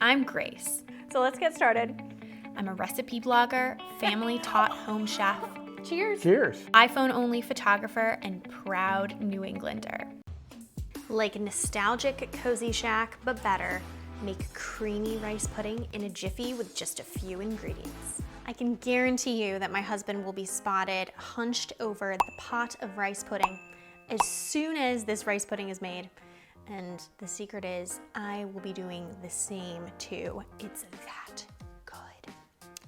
I'm Grace. So let's get started. I'm a recipe blogger, family-taught home chef, Cheers. Cheers. iPhone-only photographer, and proud New Englander. Like nostalgic Cozy Shack, but better, make creamy rice pudding in a jiffy with just a few ingredients. I can guarantee you that my husband will be spotted hunched over the pot of rice pudding as soon as this rice pudding is made. And the secret is I will be doing the same too. It's that good.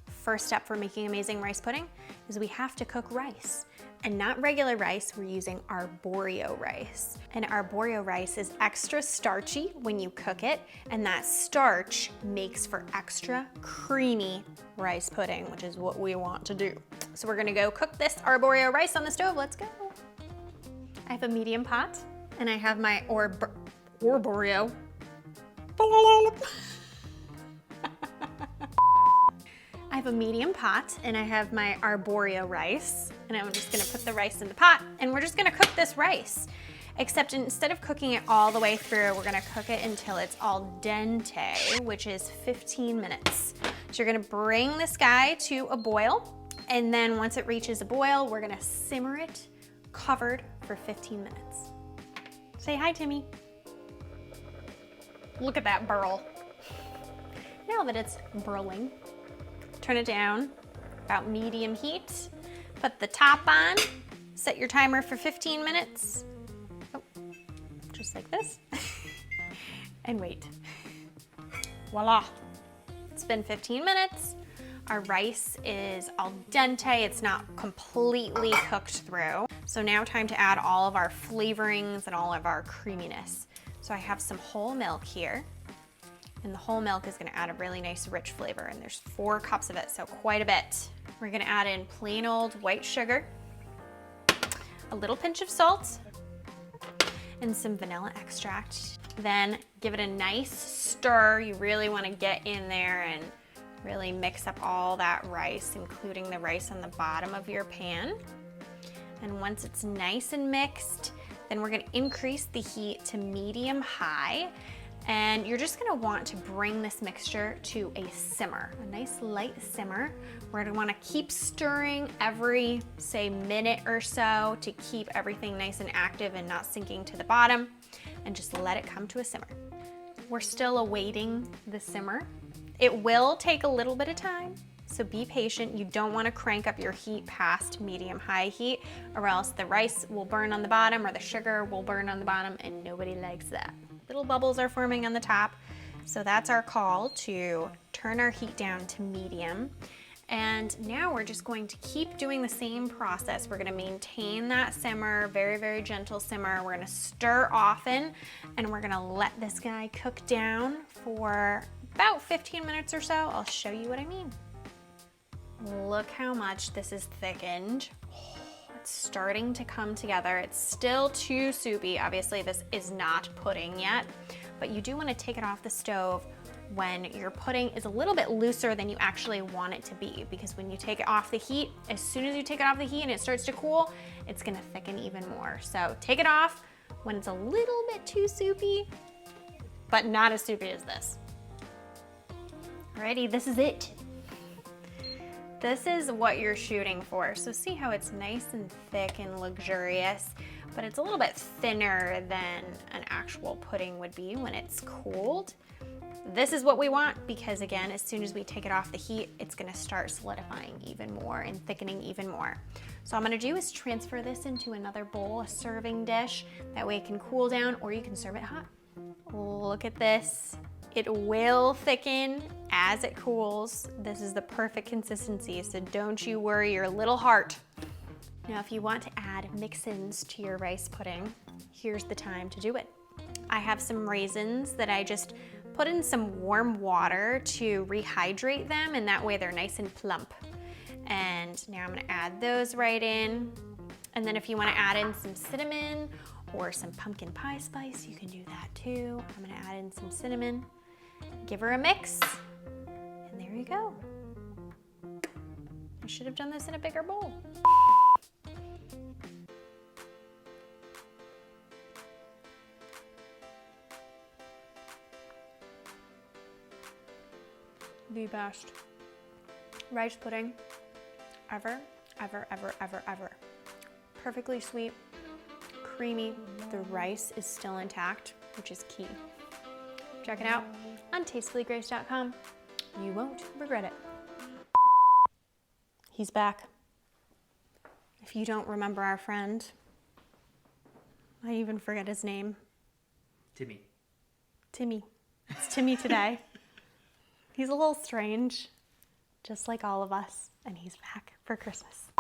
First step for making amazing rice pudding is we have to cook rice. And not regular rice, we're using arborio rice. And arborio rice is extra starchy when you cook it, and that starch makes for extra creamy rice pudding, which is what we want to do. So we're gonna go cook this arborio rice on the stove. Let's go. I have a medium pot, and I have my arborio. I have a medium pot, and I have my arborio rice, and I'm just gonna put the rice in the pot, and we're just gonna cook this rice. Except instead of cooking it all the way through, we're gonna cook it until it's al dente, which is 15 minutes. So you're gonna bring this guy to a boil, and then once it reaches a boil, we're gonna simmer it covered for 15 minutes. Say hi, Timmy. Look at that burl. Now that it's burling, turn it down, about medium heat. Put the top on, set your timer for 15 minutes. Oh, just like this. And wait. Voila. It's been 15 minutes. Our rice is al dente. It's not completely cooked through. So now time to add all of our flavorings and all of our creaminess. So I have some whole milk here. And the whole milk is gonna add a really nice rich flavor, and there's 4 cups of it, so quite a bit. We're gonna add in plain old white sugar, a little pinch of salt, and some vanilla extract. Then give it a nice stir. You really wanna get in there and really mix up all that rice, including the rice on the bottom of your pan. And once it's nice and mixed, then we're gonna increase the heat to medium high. And you're just gonna want to bring this mixture to a simmer, a nice light simmer. We're gonna wanna keep stirring every, say, minute or so to keep everything nice and active and not sinking to the bottom, and just let it come to a simmer. We're still awaiting the simmer. It will take a little bit of time, so be patient. You don't wanna crank up your heat past medium-high heat, or else the rice will burn on the bottom or the sugar will burn on the bottom, and nobody likes that. Little bubbles are forming on the top. So that's our call to turn our heat down to medium. And now we're just going to keep doing the same process. We're gonna maintain that simmer, very, very gentle simmer. We're gonna stir often, and we're gonna let this guy cook down for about 15 minutes or so. I'll show you what I mean. Look how much this is thickened. It's starting to come together. It's still too soupy. Obviously, this is not pudding yet, but you do want to take it off the stove when your pudding is a little bit looser than you actually want it to be, because when you take it off the heat, as soon as you take it off the heat and it starts to cool, it's gonna thicken even more. So take it off when it's a little bit too soupy, but not as soupy as this. Alrighty, this is it. This is what you're shooting for. So see how it's nice and thick and luxurious, but it's a little bit thinner than an actual pudding would be when it's cooled. This is what we want, because again, as soon as we take it off the heat, it's gonna start solidifying even more and thickening even more. So what I'm gonna do is transfer this into another bowl, a serving dish. That way it can cool down, or you can serve it hot. Look at this. It will thicken as it cools. This is the perfect consistency, so don't you worry your little heart. Now, if you want to add mix-ins to your rice pudding, here's the time to do it. I have some raisins that I just put in some warm water to rehydrate them, and that way they're nice and plump. And now I'm gonna add those right in. And then if you wanna add in some cinnamon or some pumpkin pie spice, you can do that too. I'm gonna add in some cinnamon. Give her a mix, and there you go. I should have done this in a bigger bowl. the best rice pudding ever, ever, ever, ever, ever. Perfectly sweet, creamy. The rice is still intact, which is key. Check it out on tastefullygrace.com. You won't regret it. He's back. If you don't remember our friend, I even forget his name. Timmy. Timmy. It's Timmy today. He's a little strange, just like all of us, and he's back for Christmas.